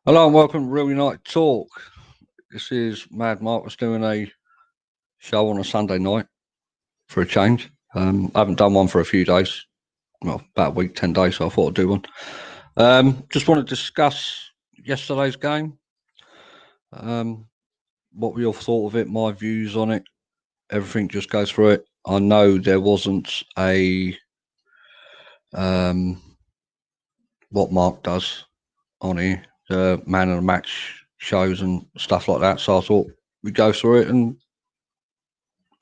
Hello and welcome to Real United Talk. This is MadMarcus doing a show on a Sunday night for a change. I haven't done one for a few days, well, about a week, 10 days, so I thought I'd do one. Just want to discuss yesterday's game, um, what we all thought of it, my views on it, everything, just go through it. I know there wasn't a um, what Mark does on here, the man of the match shows and stuff like that, so I thought we'd go through it and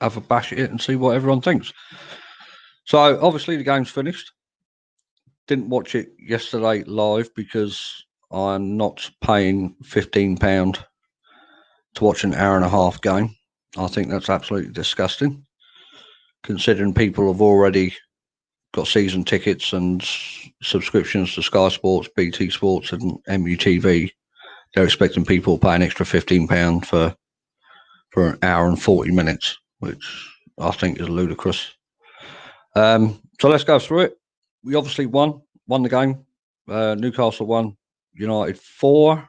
have a bash at it and see what everyone thinks. So obviously the game's finished. Didn't watch it yesterday live because I'm not paying £15 to watch an hour and a half game. I think that's absolutely disgusting, considering people have already got season tickets and subscriptions to Sky Sports, BT Sports, and MUTV. They're expecting people to pay an extra £15 for an hour and 40 minutes, which I think is ludicrous. So let's go through it. We obviously won the game. Newcastle 1, United 4.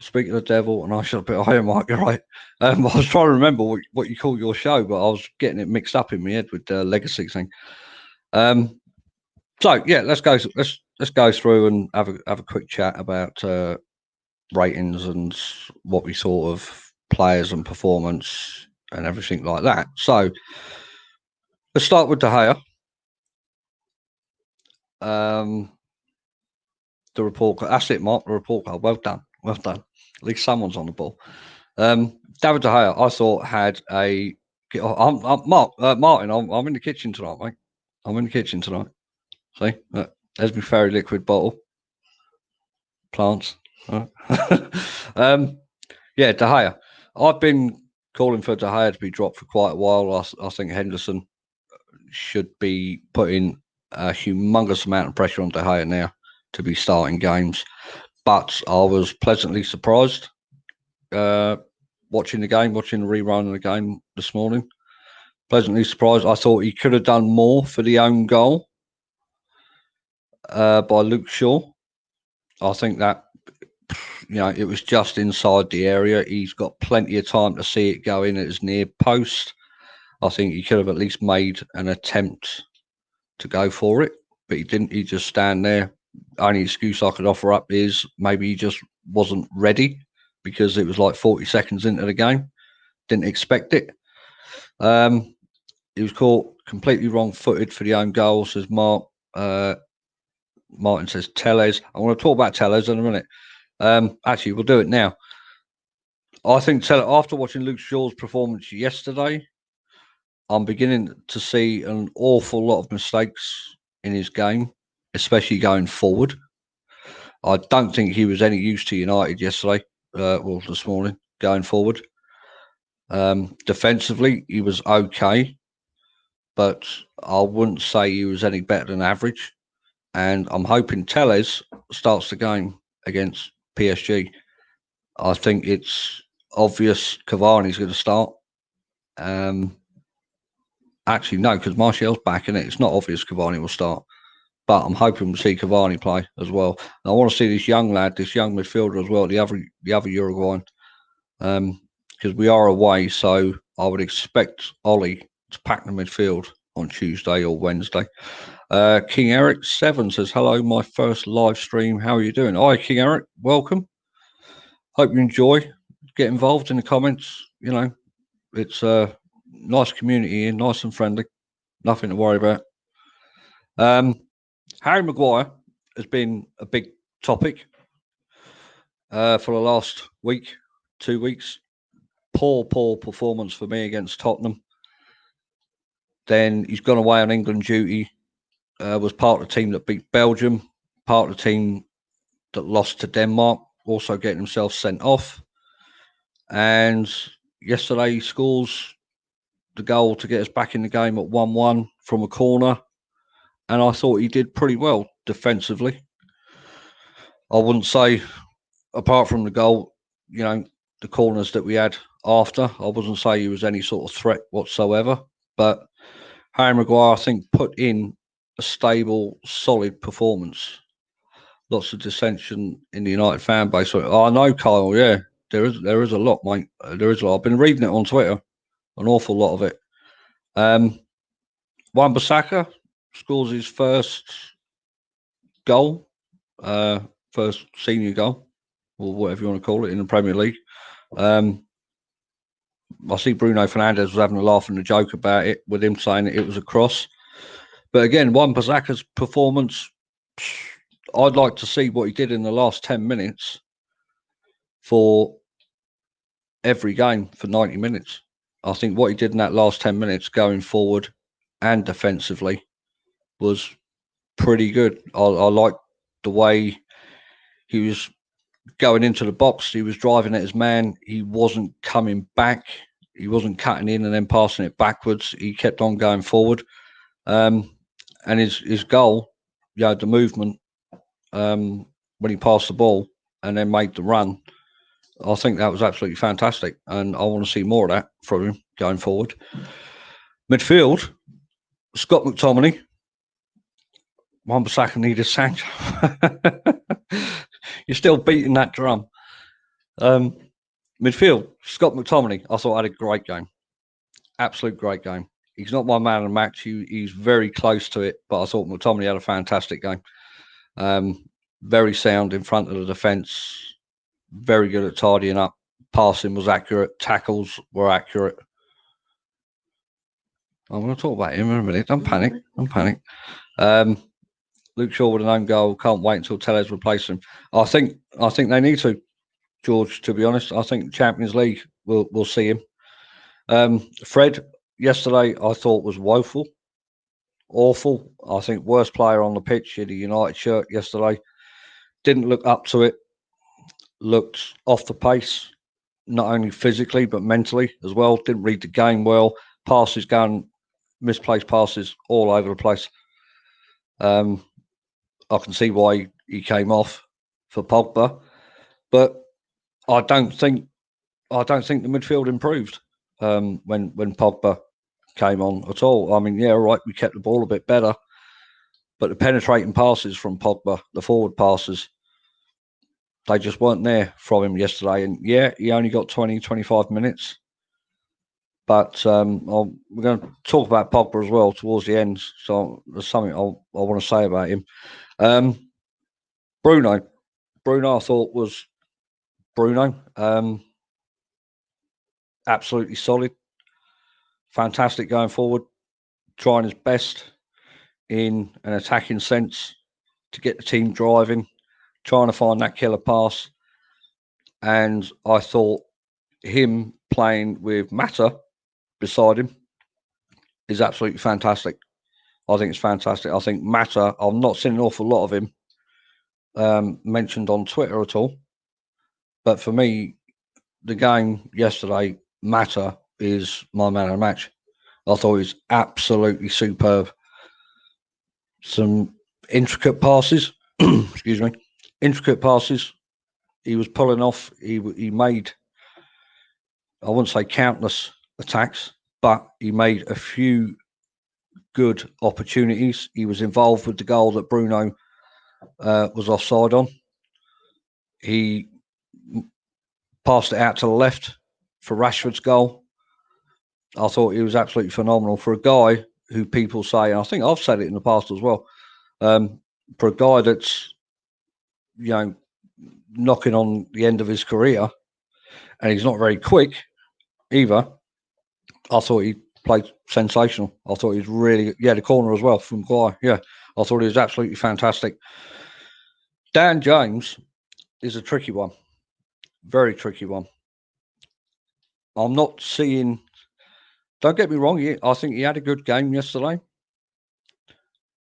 Speaking of the devil, and I should have put higher mark, you're right. I was trying to remember what you call your show, but I was getting it mixed up in my head with the legacy thing. So yeah, let's go through and have a quick chat about ratings and what we thought of players and performance and everything like that. So let's start with De Gea. The report card. That's it, Mark. The report card. Well done. Well done. At least someone's on the ball. David De Gea, I thought had a. Martin. I'm in the kitchen tonight, mate. I'm in the kitchen tonight. See, there's my fairy liquid bottle. Plants. Yeah, De Gea. I've been calling for De Gea to be dropped for quite a while. I think Henderson should be putting a humongous amount of pressure on De Gea now to be starting games. But I was pleasantly surprised watching the rerun of the game this morning. Pleasantly surprised. I thought he could have done more for the own goal by Luke Shaw. I think that it was just inside the area. He's got plenty of time to see it go in at his near post. I think he could have at least made an attempt to go for it, but he didn't. He just stand there. Only excuse I could offer up is maybe he just wasn't ready because it was like 40 seconds into the game. Didn't expect it. He was caught completely wrong-footed for the own goal, says Mark. Martin says Tellez. I want to talk about Tellez in a minute. Actually, we'll do it now. I think after watching Luke Shaw's performance yesterday, I'm beginning to see an awful lot of mistakes in his game, especially going forward. I don't think he was any use to United yesterday, this morning, going forward. Defensively, he was okay, but I wouldn't say he was any better than average. And I'm hoping Tellez starts the game against PSG. I think it's obvious Cavani's going to start. Actually, no, because Martial's back in it. It's not obvious Cavani will start. But I'm hoping we'll see Cavani play as well. And I want to see this young lad, this young midfielder as well, the other Uruguayan. Because we are away, so I would expect Ollie to pack the midfield on Tuesday or Wednesday. King Eric 7 says, hello, my first live stream. How are you doing? Hi, King Eric. Welcome. Hope you enjoy. Get involved in the comments. It's a nice community here, nice and friendly. Nothing to worry about. Harry Maguire has been a big topic for the last week, 2 weeks. Poor performance for me against Tottenham. Then he's gone away on England duty. Was part of the team that beat Belgium, part of the team that lost to Denmark, also getting himself sent off. And yesterday he scores the goal to get us back in the game at 1-1 from a corner. And I thought he did pretty well defensively. I wouldn't say, apart from the goal, the corners that we had after, I wouldn't say he was any sort of threat whatsoever. But Harry Maguire, I think, put in a stable, solid performance. lots of dissension in the United fan base. So, I know, Kyle. Yeah, there is a lot, mate. There is a lot. I've been reading it on Twitter, an awful lot of it. Wan-Bissaka scores his first goal, first senior goal, or whatever you want to call it, in the Premier League. I see Bruno Fernandes was having a laugh and a joke about it, with him saying that it was a cross. But again, Wan-Bissaka's performance, I'd like to see what he did in the last 10 minutes for every game for 90 minutes. I think what he did in that last 10 minutes going forward and defensively was pretty good. I like the way he was going into the box. He was driving at his man. He wasn't coming back. He wasn't cutting in and then passing it backwards. He kept on going forward. And his goal, the movement when he passed the ball and then made the run, I think that was absolutely fantastic. And I want to see more of that from him going forward. Midfield, Scott McTominay. Wan-Bissaka needed sacked. You're still beating that drum. Midfield, Scott McTominay, I thought had a great game. Absolute great game. He's not my man of the match. He's very close to it, but I thought McTominay had a fantastic game. Very sound in front of the defence. Very good at tidying up. Passing was accurate. Tackles were accurate. I'm going to talk about him in a minute. Don't panic. Luke Shaw with an own goal. Can't wait until Tellez replaces him. I think they need to, George, to be honest. I think Champions League we'll see him. Fred, yesterday, I thought was woeful. Awful. I think worst player on the pitch in the United shirt yesterday. Didn't look up to it. Looked off the pace, not only physically, but mentally as well. Didn't read the game well. Passes going, misplaced passes all over the place. I can see why he came off for Pogba, but I don't think the midfield improved when Pogba came on at all. I mean, yeah, right, we kept the ball a bit better, but the penetrating passes from Pogba, the forward passes, they just weren't there from him yesterday. And yeah, he only got 20, 25 minutes. But we're going to talk about Pogba as well towards the end. So there's something I want to say about him. Bruno, I thought was Bruno. Absolutely solid. Fantastic going forward. Trying his best in an attacking sense to get the team driving. Trying to find that killer pass. And I thought him playing with Mata beside him is absolutely fantastic. I think it's fantastic. I think Mata, I've not seen an awful lot of him mentioned on Twitter at all. But for me, the game yesterday, Mata is my man of the match. I thought he was absolutely superb. Some intricate passes, excuse me, intricate passes. He was pulling off. He made, I wouldn't say countless attacks, but he made a few good opportunities. He was involved with the goal that Bruno was offside on. He passed it out to the left for Rashford's goal. I thought he was absolutely phenomenal for a guy who people say, and I think I've said it in the past as well, for a guy that's, knocking on the end of his career, and he's not very quick either. I thought he played sensational. I thought he was really, the corner as well from Guy. Yeah, I thought he was absolutely fantastic. Dan James is a tricky one, very tricky one. I'm not seeing. Don't get me wrong. I think he had a good game yesterday,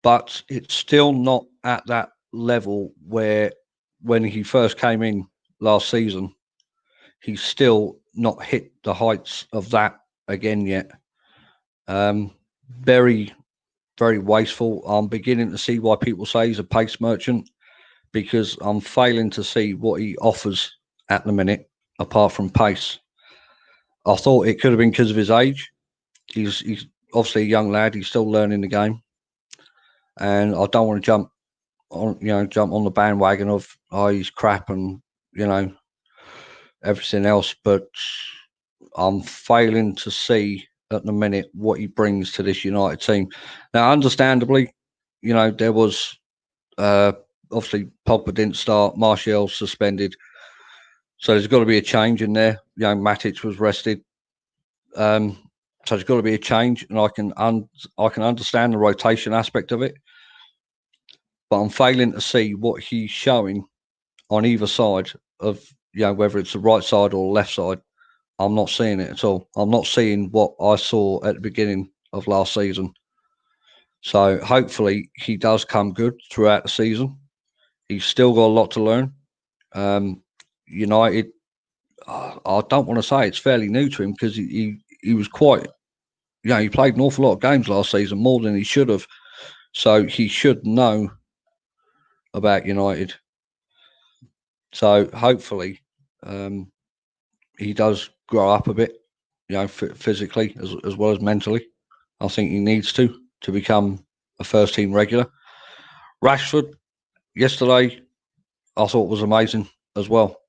but it's still not at that level where when he first came in last season, he's still not hit the heights of that again yet. Very, very wasteful. I'm beginning to see why people say he's a pace merchant, because I'm failing to see what he offers at the minute apart from pace. I thought it could have been because of his age. He's obviously a young lad. He's still learning the game. And I don't want to jump on jump on the bandwagon of he's crap and everything else, but I'm failing to see at the minute what he brings to this United team. Now, understandably, there was obviously Pogba didn't start, Martial suspended, so there's got to be a change in there. Matic was rested, so there's got to be a change, and I can understand the rotation aspect of it, but I'm failing to see what he's showing on either side of whether it's the right side or left side. I'm not seeing it at all. I'm not seeing what I saw at the beginning of last season. So hopefully he does come good throughout the season. He's still got a lot to learn. United, I don't want to say it's fairly new to him because he was quite, he played an awful lot of games last season, more than he should have. So he should know about United. So hopefully he does grow up a bit, physically as well as mentally. I think he needs to become a first team regular. Rashford, yesterday, I thought was amazing as well.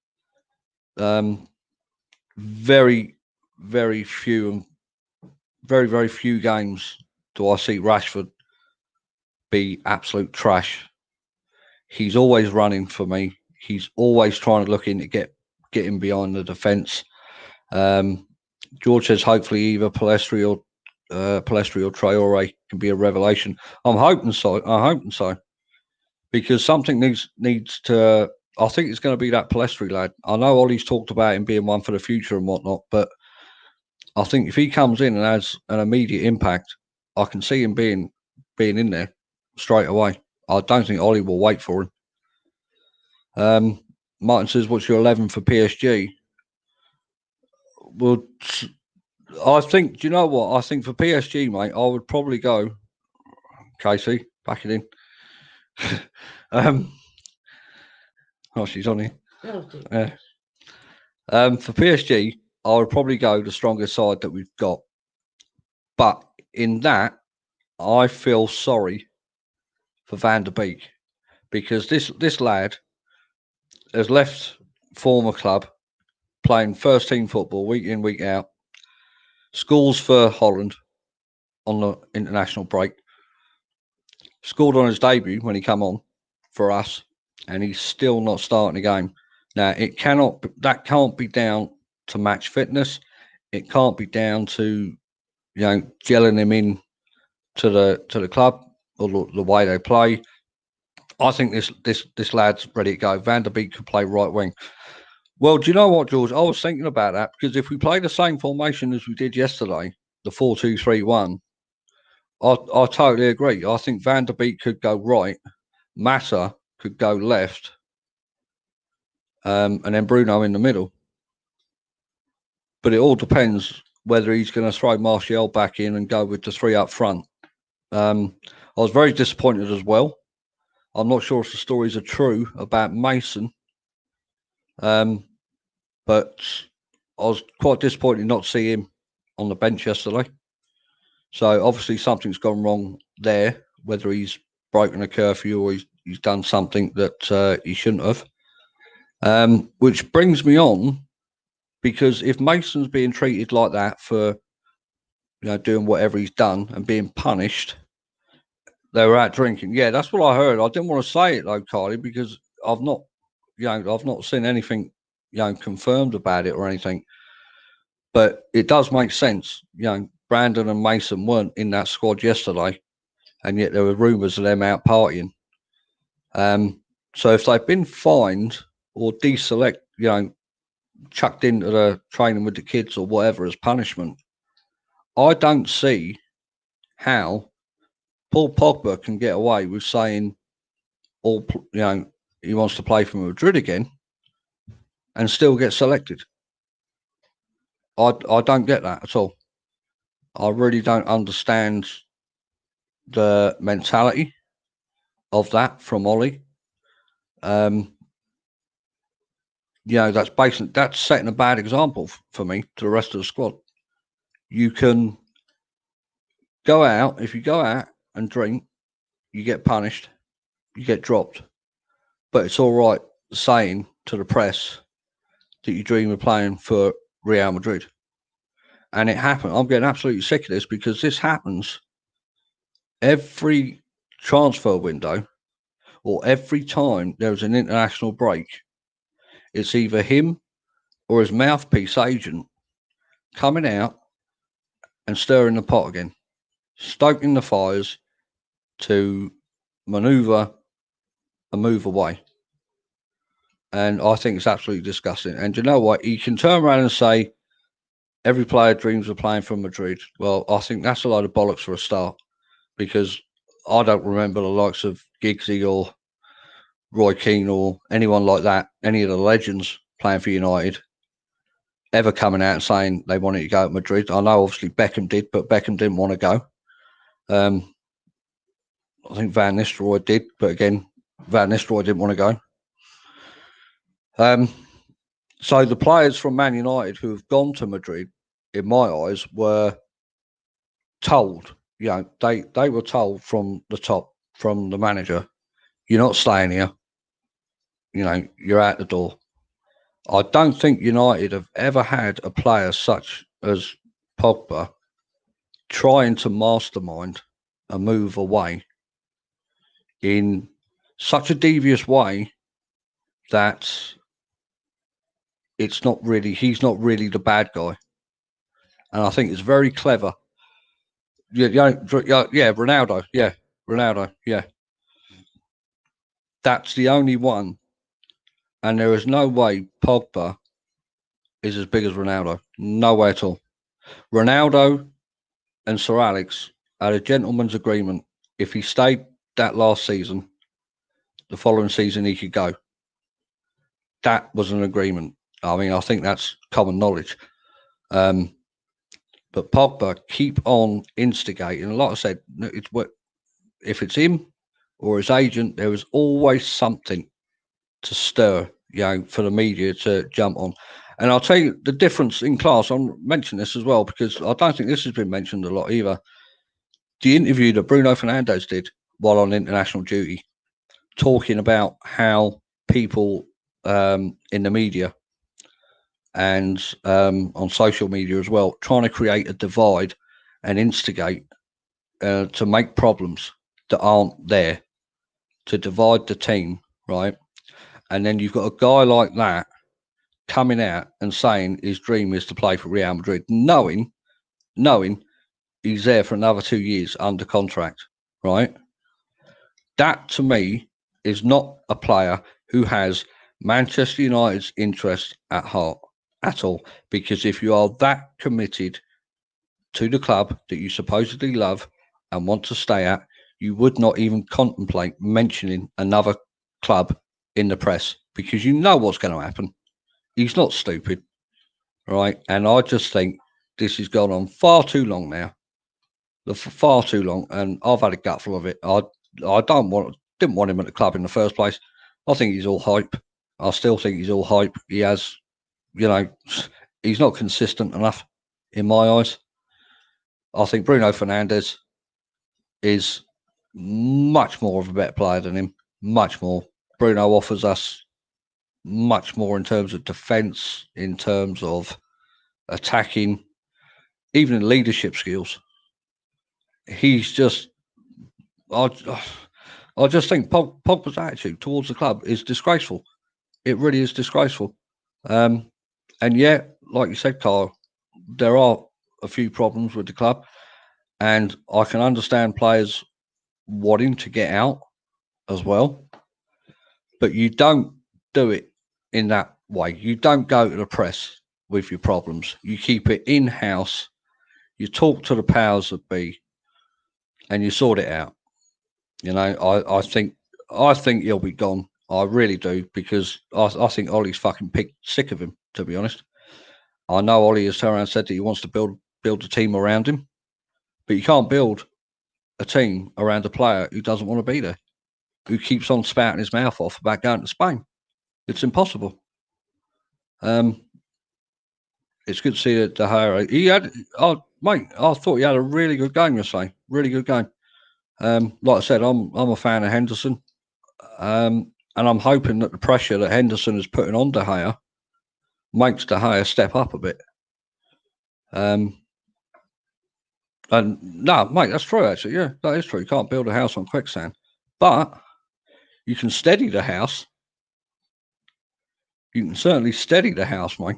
Very, very few games do I see Rashford be absolute trash. He's always running for me. He's always trying to look in to get him behind the defence. George says hopefully either Palestri or Traore can be a revelation. I'm hoping so. Because something needs to. I think it's going to be that Palestri lad. I know Ollie's talked about him being one for the future and whatnot, but I think if he comes in and has an immediate impact, I can see him being in there straight away. I don't think Ollie will wait for him. Martin says, "What's your 11 for PSG?" Well, I think. Do you know what? I think for PSG, mate, I would probably go. Casey, back it in. Oh, she's on here. Yeah. For PSG, I would probably go the strongest side that we've got. But in that, I feel sorry for Van der Beek because this lad has left former club, playing first team football week in, week out, scores for Holland on the international break, scored on his debut when he came on for us, and he's still not starting the game. Now, that can't be down to match fitness. It can't be down to, gelling him in to the club or the way they play. I think this lad's ready to go. Van der Beek could play right wing. Well, do you know what, George? I was thinking about that because if we play the same formation as we did yesterday, the 4-2-3-1, I totally agree. I think Van der Beek could go right, Massa could go left, and then Bruno in the middle. But it all depends whether he's going to throw Martial back in and go with the three up front. I was very disappointed as well. I'm not sure if the stories are true about Mason, but I was quite disappointed not to see him on the bench yesterday. So obviously something's gone wrong there, whether he's broken a curfew or he's done something that he shouldn't have. Which brings me on, because if Mason's being treated like that for doing whatever he's done and being punished, they were out drinking. Yeah, that's what I heard. I didn't want to say it though, Carly, because I've not seen anything confirmed about it or anything. But it does make sense. Brandon and Mason weren't in that squad yesterday, and yet there were rumours of them out partying. So if they've been fined or deselect, chucked into the training with the kids or whatever as punishment, I don't see how Paul Pogba can get away with saying he wants to play for Madrid again and still get selected. I don't get that at all. I really don't understand the mentality of that from Ollie. That's setting a bad example for me to the rest of the squad. You can go out, if you go out and drink, you get punished. you get dropped. But it's all right saying to the press that you dream of playing for Real Madrid. And it happened. I'm getting absolutely sick of this because this happens every transfer window or every time there's an international break. It's either him or his mouthpiece agent coming out and stirring the pot again, stoking the fires to manoeuvre a move away. And I think it's absolutely disgusting. And you know what? You can turn around and say every player dreams of playing for Madrid. Well, I think that's a load of bollocks for a start, because I don't remember the likes of Giggsy or Roy Keane or anyone like that, any of the legends playing for United, ever coming out and saying they wanted to go to Madrid. I know obviously Beckham did, but Beckham didn't want to go. I think Van Nistelrooy did, but again, Van Nistelrooy didn't want to go. So the players from Man United who have gone to Madrid, in my eyes, were told, they were told from the top, from the manager, you're not staying here. You're out the door. I don't think United have ever had a player such as Pogba trying to mastermind a move away in such a devious way that he's not really the bad guy. And I think it's very clever. Yeah, Ronaldo. Yeah, Ronaldo. Yeah. That's the only one. And there is no way Pogba is as big as Ronaldo. No way at all. Ronaldo and Sir Alex had a gentleman's agreement. If he stayed that last season, the following season he could go. That was an agreement. I mean, I think that's common knowledge. But Pogba keep on instigating. Like I said, if it's him or his agent, there is always something to stir, for the media to jump on. And I'll tell you the difference in class. I'll mention this as well, because I don't think this has been mentioned a lot either. The interview that Bruno Fernandes did while on international duty, talking about how people in the media and on social media as well, trying to create a divide and instigate to make problems that aren't there, to divide the team, right? And then you've got a guy like that coming out and saying his dream is to play for Real Madrid, knowing he's there for another 2 years under contract, right? That, to me, is not a player who has Manchester United's interest at heart at all. Because if you are that committed to the club that you supposedly love and want to stay at, you would not even contemplate mentioning another club in the press, because you know what's going to happen. He's not stupid, right? And I just think this has gone on far too long now. Far too long, and I've had a gutful of it. I didn't want him at the club in the first place. I think he's all hype. I still think he's all hype. He has, he's not consistent enough in my eyes. I think Bruno Fernandes is much more of a better player than him. Much more. Bruno offers us much more in terms of defence, in terms of attacking, even in leadership skills. He's just, I just think Pogba's attitude towards the club is disgraceful. It really is disgraceful. And yet, like you said, Carl, there are a few problems with the club, and I can understand players wanting to get out as well, but you don't do it in that way. You don't go to the press with your problems. You keep it in-house. You talk to the powers that be, and you sort it out. I think he'll be gone. I really do, because I think Ollie's fucking sick of him, to be honest. I know Ollie has turned around and said that he wants to build a team around him, but you can't build a team around a player who doesn't want to be there, who keeps on spouting his mouth off about going to Spain. It's impossible. It's good to see that De Gea. He had, mate, I thought he had a really good game yesterday. Really good game. Like I said, I'm a fan of Henderson. And I'm hoping that the pressure that Henderson is putting on De Gea makes De Gea step up a bit. And no, mate, that's true, actually. Yeah, that is true. You can't build a house on quicksand. But you can steady the house. You can certainly steady the house, mate,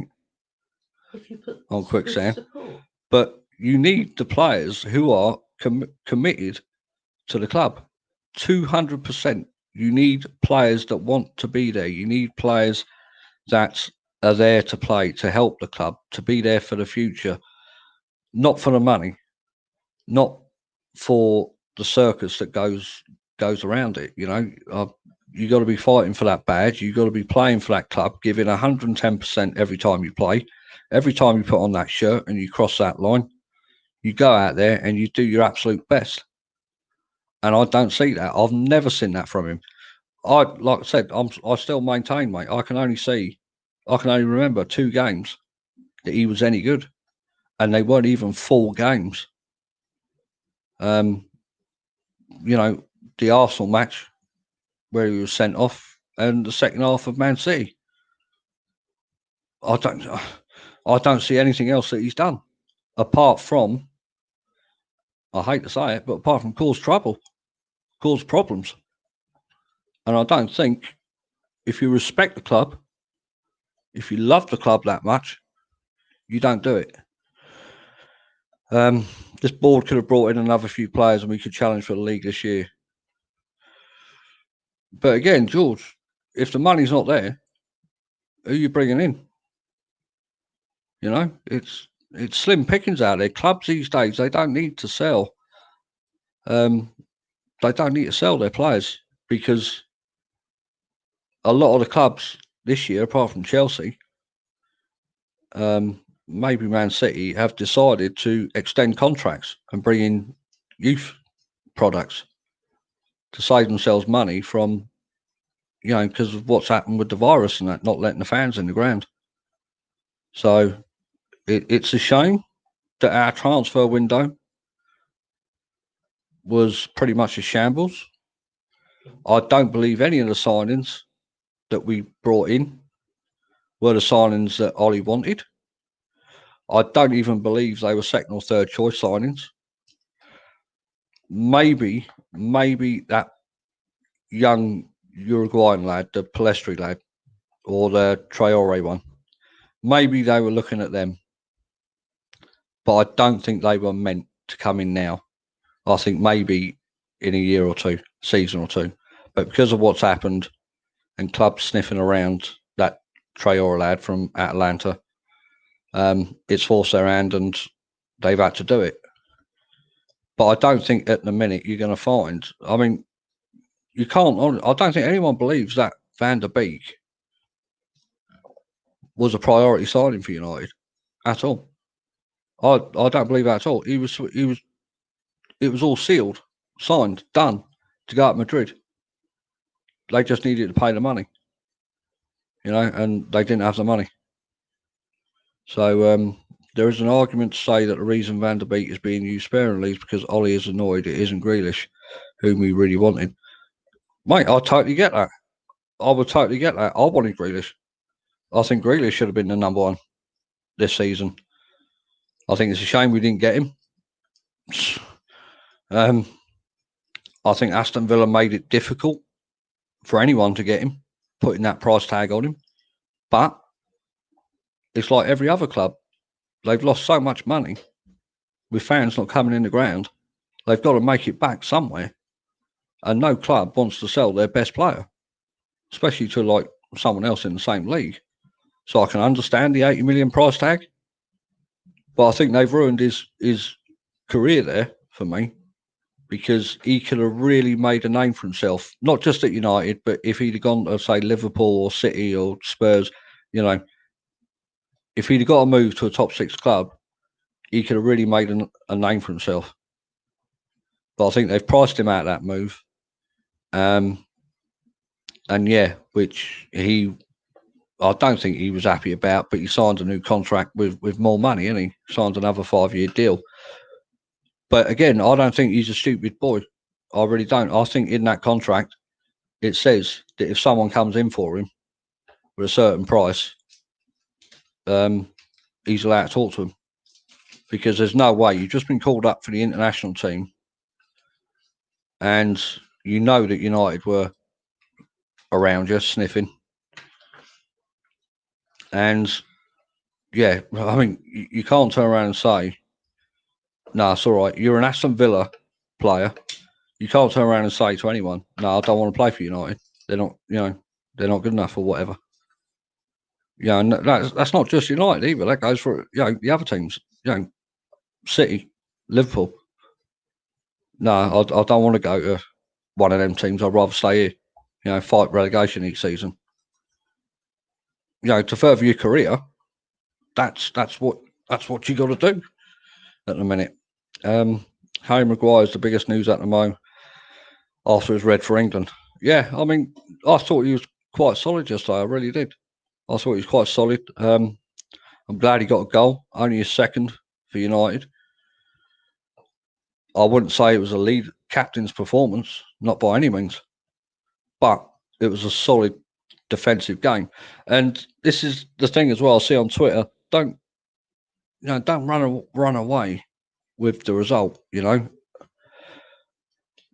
if you put on quicksand. support. But you need the players who are committed to the club. 200%. You need players that want to be there. You need players that are there to play, to help the club, to be there for the future. Not for the money, not for the circus that goes around it. You got to be fighting for that badge. You got to be playing for that club, giving 110% every time you play, every time you put on that shirt and you cross that line. You go out there and you do your absolute best. And I don't see that. I've never seen that from him. Like I said, I still maintain, mate. I can only remember 2 games that he was any good, and they weren't even full games. The Arsenal match where he was sent off, and the second half of Man City. I don't see anything else that he's done apart from, I hate to say it, but apart from cause trouble, cause problems. And I don't think, if you respect the club, if you love the club that much, you don't do it. This board could have brought in another few players and we could challenge for the league this year. But again, George, if the money's not there, who are you bringing in? It's slim pickings out there. Clubs these days, they don't need to sell. They don't need to sell their players, because a lot of the clubs this year, apart from Chelsea, maybe Man City, have decided to extend contracts and bring in youth products to save themselves money from, because of what's happened with the virus and that, not letting the fans in the ground. So it's a shame that our transfer window was pretty much a shambles. I don't believe any of the signings that we brought in were the signings that Ollie wanted. I don't even believe they were second or third choice signings. Maybe that young Uruguayan lad, the Palestri lad, or the Traore one, maybe they were looking at them. But I don't think they were meant to come in now. I think maybe in a year or two, season or two. But because of what's happened and clubs sniffing around that Traore lad from Atlanta, it's forced their hand and they've had to do it. But I don't think at the minute you're going to find, I mean, you can't, I don't think anyone believes that Van der Beek was a priority signing for United at all. I don't believe that at all. It was all sealed, signed, done to go up Madrid. They just needed to pay the money, and they didn't have the money. So there is an argument to say that the reason Van der Beek is being used sparingly is because Ollie is annoyed it isn't Grealish, whom we really wanted. Mate, I totally get that. I would totally get that. I wanted Grealish. I think Grealish should have been the number 1 this season. I think it's a shame we didn't get him. I think Aston Villa made it difficult for anyone to get him, putting that price tag on him. But it's like every other club. They've lost so much money with fans not coming in the ground. They've got to make it back somewhere. And no club wants to sell their best player, especially to like someone else in the same league. So I can understand the 80 million price tag. But I think they've ruined his career there for me, because he could have really made a name for himself, not just at United, but if he'd have gone to, say, Liverpool or City or Spurs, if he'd have got a move to a top 6 club, he could have really made a name for himself. But I think they've priced him out of that move. And yeah, which I don't think he was happy about, but he signed a new contract with more money, and he signed another 5-year deal. But again, I don't think he's a stupid boy. I really don't. I think in that contract, it says that if someone comes in for him with a certain price, he's allowed to talk to him, because there's no way you've just been called up for the international team, and you know that United were around you sniffing, and yeah, I mean, you can't turn around and say, "No, it's all right. You're an Aston Villa player." You can't turn around and say to anyone, "No, I don't want to play for United. They're not, they're not good enough or whatever." And that's not just United either. That goes for the other teams. City, Liverpool. No, I don't want to go to one of them teams. I'd rather stay here. Fight relegation each season. To further your career, that's what you got to do at the minute. Harry Maguire's the biggest news at the moment after his red for England. Yeah, I mean, I thought he was quite solid yesterday. I really did. I thought he was quite solid. I'm glad he got a goal, only a second for United. I wouldn't say it was a lead captain's performance, not by any means, but it was a solid defensive game. And this is the thing as well. I see on Twitter, don't run away with the result,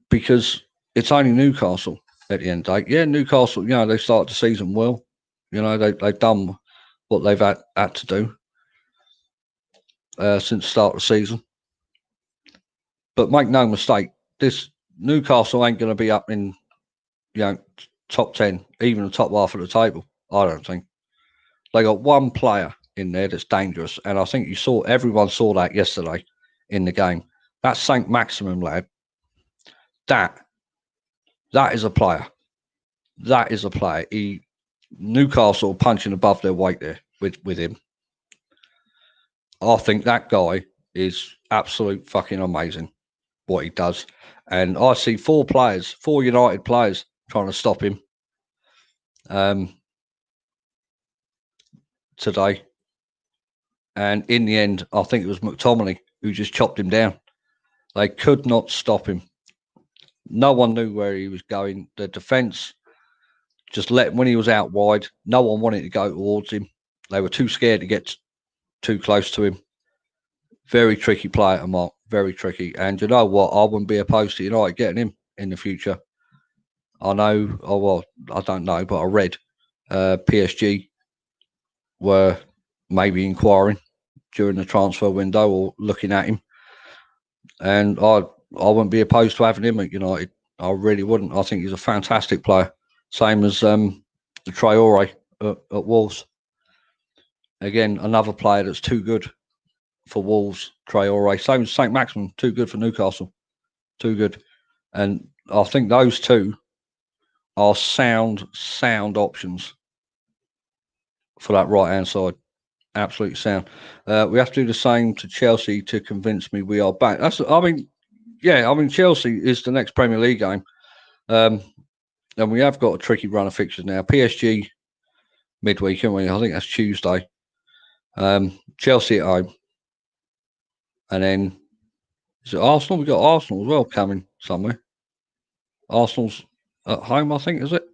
because it's only Newcastle at the end of the day. Yeah, Newcastle, they started the season well. They've done what they've had to do since the start of the season. But make no mistake, this Newcastle ain't going to be up in, top 10, even the top half of the table. I don't think. They got one player in there that's dangerous, and I think everyone saw that yesterday in the game. That Saint Maximin lad, that is a player. That is a player. Newcastle punching above their weight there with him. I think that guy is absolute fucking amazing what he does. And I see four United players trying to stop him today. And in the end, I think it was McTominay who just chopped him down. They could not stop him. No one knew where he was going. The defence just when he was out wide, no one wanted to go towards him. They were too scared to get too close to him. Very tricky player to mark. Very tricky. And you know what? I wouldn't be opposed to United getting him in the future. I know, I don't know, but I read PSG were maybe inquiring during the transfer window or looking at him. And I wouldn't be opposed to having him at United. I really wouldn't. I think he's a fantastic player. Same as Traore at Wolves. Again, another player that's too good for Wolves, Traore. Same as Saint Maximin, too good for Newcastle. Too good. And I think those two are sound options for that right-hand side. Absolutely sound. We have to do the same to Chelsea to convince me we are back. Chelsea is the next Premier League game. And we have got a tricky run of fixtures now. PSG midweek, haven't we? I think that's Tuesday. Chelsea at home. And then is it Arsenal? We've got Arsenal as well coming somewhere. Arsenal's at home, I think, is it?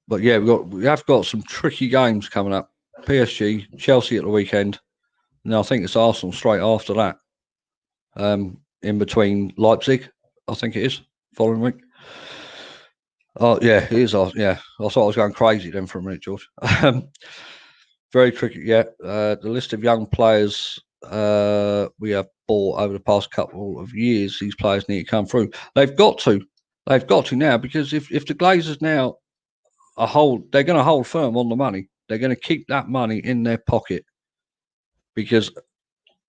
But yeah, we have got some tricky games coming up. PSG, Chelsea at the weekend. And I think it's Arsenal straight after that. In between Leipzig, I think it is, following week. Oh, yeah, it is. Yeah, I thought I was going crazy then for a minute, George. Very tricky, yeah. The list of young players we have bought over the past couple of years, these players need to come through. They've got to now, because if the Glazers now they're going to hold firm on the money. They're going to keep that money in their pocket, because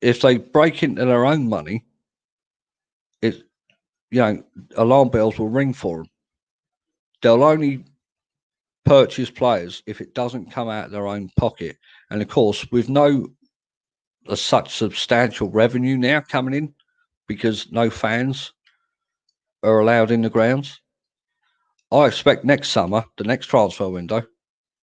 if they break into their own money, alarm bells will ring for them. They'll only purchase players if it doesn't come out of their own pocket. And of course, with no such substantial revenue now coming in, because no fans are allowed in the grounds, I expect next summer, the next transfer window,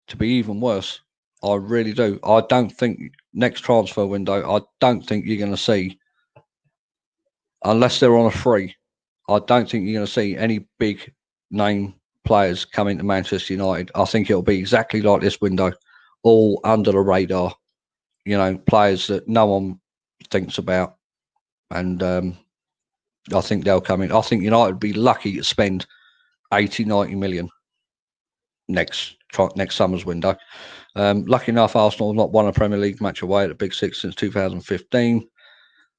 to be even worse. I really do. I don't think next transfer window, I don't think you're going to see, unless they're on a free, I don't think you're going to see any big name players come into Manchester United. I think it'll be exactly like this window, all under the radar. Players that no one thinks about, and I think they'll come in. I think United would be lucky to spend 80, 90 million next summer's window. Lucky enough, Arsenal have not won a Premier League match away at the Big Six since 2015.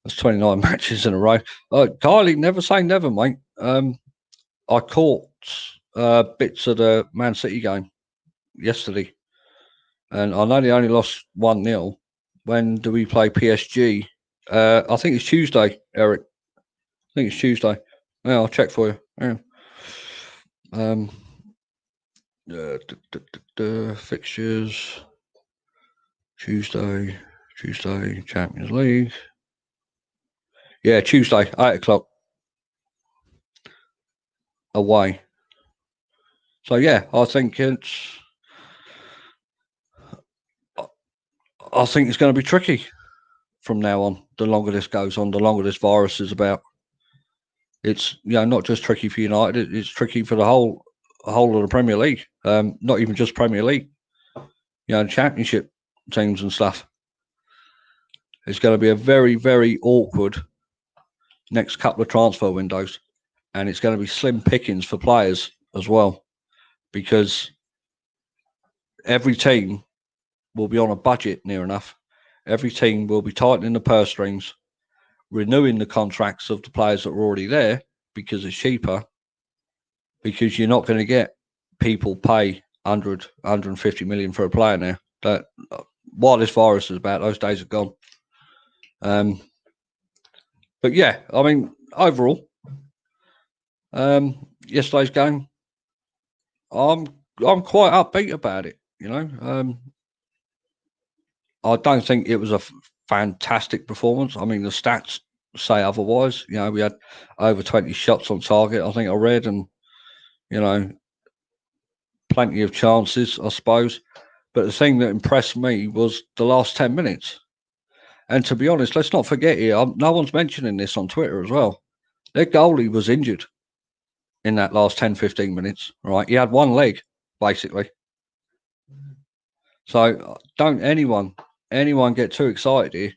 That's 29 matches in a row. Kylie, never say never, mate. I caught bits of the Man City game yesterday, and I know they only lost 1-0. When do we play PSG? I think it's Tuesday, Eric. I think it's Tuesday. Yeah, I'll check for you. Yeah. Fixtures. Tuesday, Champions League. Yeah, Tuesday, 8 o'clock. Away. So yeah, I think it's going to be tricky from now on. The longer this goes on, the longer this virus is about. It's not just tricky for United. It's tricky for the whole of the Premier League. Not even just Premier League. Championship teams and stuff. It's going to be a very, very awkward next couple of transfer windows, and it's going to be slim pickings for players as well, because every team will be on a budget near enough. Every team will be tightening the purse strings, renewing the contracts of the players that are already there because it's cheaper, because you're not going to get people pay 100, 150 million for a player now. That while this virus is about, those days are gone. But yeah, I mean, overall, yesterday's game, I'm quite upbeat about it. I don't think it was a fantastic performance. I mean, the stats say otherwise. We had over 20 shots on target, I think I read, and plenty of chances, I suppose. But the thing that impressed me was the last 10 minutes. And to be honest, let's not forget here, no one's mentioning this on Twitter as well. Their goalie was injured in that last 10, 15 minutes, right? He had one leg, basically. So don't anyone get too excited here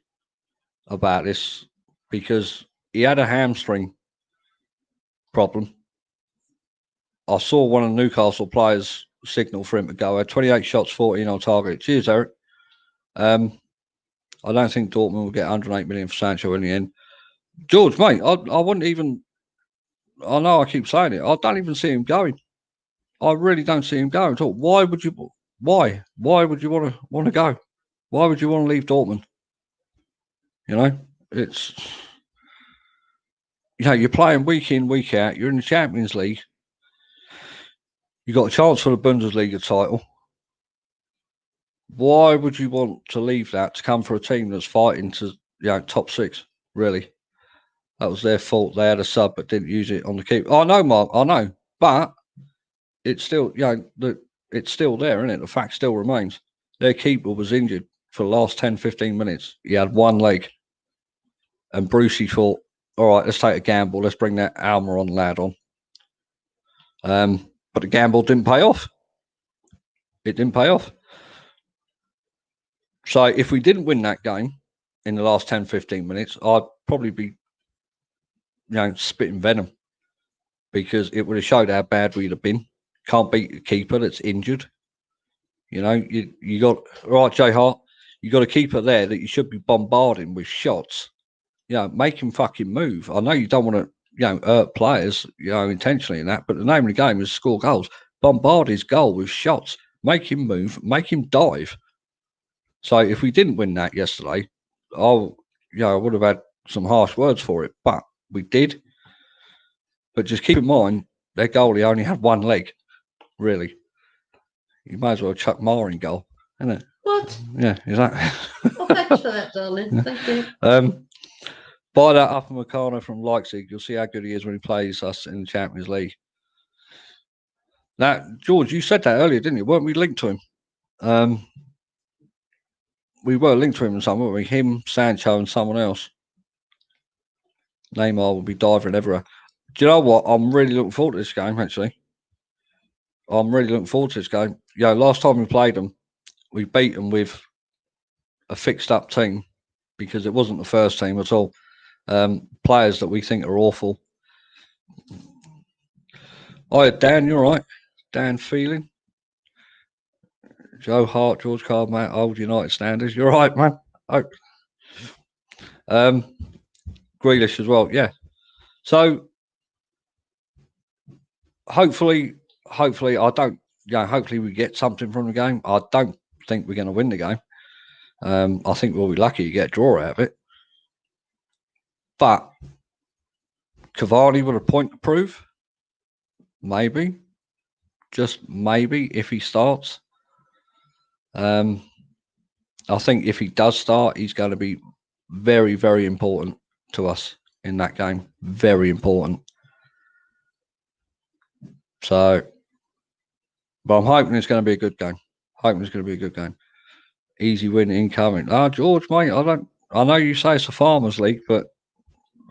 about this, because he had a hamstring problem. I saw one of the Newcastle players signal for him to go. 28 shots, 14 on target. Cheers, Eric. I don't think Dortmund will get 108 million for Sancho in the end. George, mate, I wouldn't even. I know I keep saying it. I don't even see him going. I really don't see him going at all. Why would you? Why? Why would you want to go? Why would you want to leave Dortmund? It's. You're playing week in, week out. You're in the Champions League. You got a chance for the Bundesliga title. Why would you want to leave that to come for a team that's fighting to top six? Really, that was their fault. They had a sub but didn't use it on the keeper. I know, Mark. I know, but it's still it's still there, isn't it? The fact still remains. Their keeper was injured for the last 10, 15 minutes. He had one leg, and Brucey thought, "All right, let's take a gamble. Let's bring that Almiron lad on." But the gamble didn't pay off. It didn't pay off. So if we didn't win that game in the last 10, 15 minutes, I'd probably be, spitting venom, because it would have showed how bad we'd have been. Can't beat the keeper that's injured. You got, right, Jay Hart, you got a keeper there that you should be bombarding with shots. Make him fucking move. I know you don't want to, hurt players, intentionally in that, but the name of the game is score goals. Bombard his goal with shots. Make him move. Make him dive. So if we didn't win that yesterday, I would have had some harsh words for it, but we did. But just keep in mind, their goalie only had one leg, really. You might as well chuck Mar in goal, isn't it? What? Yeah, exactly. Well, thanks for that, darling. Thank you. Buy that Upper Meccano from Leipzig. You'll see how good he is when he plays us in the Champions League. Now, George, you said that earlier, didn't you? Weren't we linked to him? We were linked to him in some, weren't we? Him, Sancho, and someone else. Neymar will be diving everywhere. Do you know what? I'm really looking forward to this game, actually. I'm really looking forward to this game. Last time we played them, we beat them with a fixed up team because it wasn't the first team at all. Players that we think are awful. Oh, Dan, you're right. Dan Feeling. Joe Hart, George Card, mate, old United standards. You're right, man. Oh. Grealish as well, yeah. So hopefully I don't. Hopefully we get something from the game. I don't think we're going to win the game. I think we'll be lucky to get a draw out of it. But Cavani with a point to prove, maybe, just maybe if he starts. I think if he does start, he's going to be very, very important to us in that game. Very important. So, but I'm hoping it's going to be a good game. Easy win incoming. George, mate, I know you say it's a Farmers League, but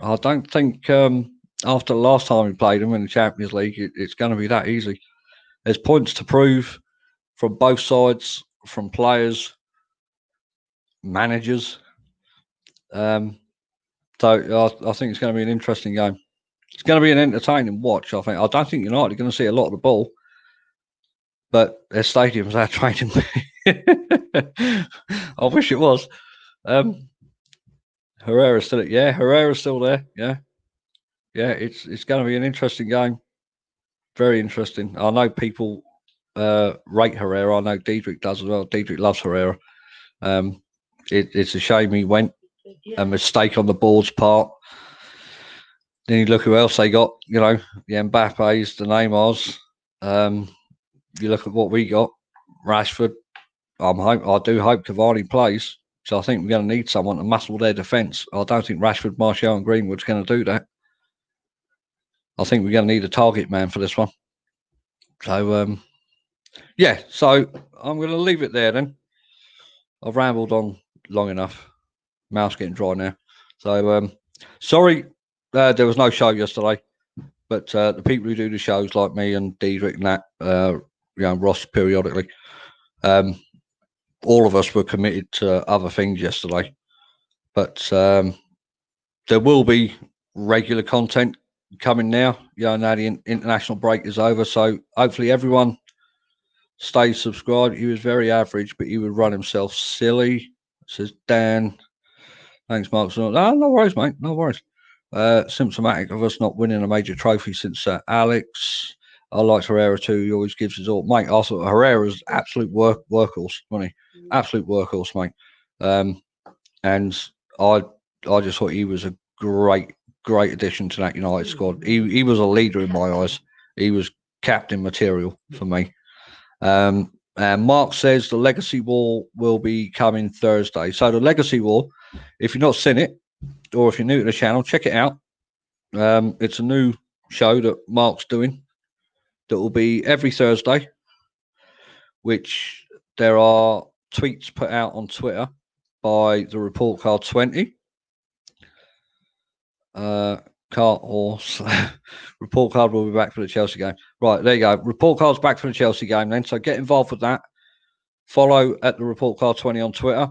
I don't think after the last time we played them in the Champions League, it's going to be that easy. There's points to prove from both sides, from players, managers. So I think it's going to be an interesting game. It's going to be an entertaining watch, I think. I don't think United are going to see a lot of the ball, but their stadium's our training. I wish it was. Herrera's still there. Yeah. It's going to be an interesting game. Very interesting. I know people rate Herrera. I know Diedrich does as well. Diedrich loves Herrera. It's a shame he went. A mistake on the board's part. Then you look who else they got. The Mbappes, the Neymars. You look at what we got. Rashford. I do hope Cavani plays. So I think we're going to need someone to muscle their defence. I don't think Rashford, Martial, and Greenwood's going to do that. I think we're going to need a target man for this one. So so I'm going to leave it there then. I've rambled on long enough. Mouth's getting dry now. So sorry there was no show yesterday, but the people who do the shows like me and Diedrich and that, Ross periodically, all of us were committed to other things yesterday. But there will be regular content coming now. Now the international break is over, so hopefully everyone stays subscribed. He was very average, but he would run himself silly. Says Dan. Thanks, Mark. No worries, mate. No worries. Symptomatic of us not winning a major trophy since Alex. I liked Herrera too. He always gives his all. Mate, I thought Herrera's absolute workhorse, wasn't he? Absolute workhorse, mate. And I just thought he was a great addition to that United squad. He was a leader in my eyes. He was captain material for me. And Mark says the Legacy War will be coming Thursday. So the Legacy War, if you've not seen it, or if you're new to the channel, check it out. It's a new show that Mark's doing that will be every Thursday, which there are tweets put out on Twitter by the Report Card 20. Cart horse. Report Card will be back for the Chelsea game. Right, there you go. Report Card's back for the Chelsea game then. So get involved with that. Follow at the Report Card 20 on Twitter.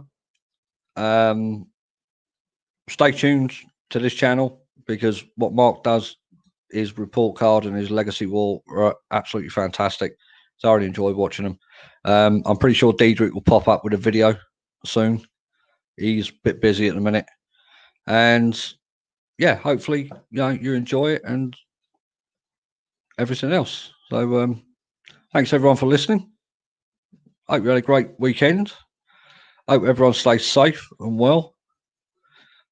Stay tuned to this channel because what Mark does is Report Card and his Legacy War are absolutely fantastic. So I really enjoy watching them. I'm pretty sure Diedrich will pop up with a video soon. He's a bit busy at the minute. And yeah, hopefully you enjoy it and everything else. So thanks everyone for listening. Hope you had a great weekend. Hope everyone stays safe and well.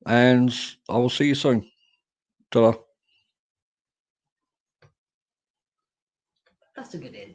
And I will see you soon. Ta-da. That's a good end.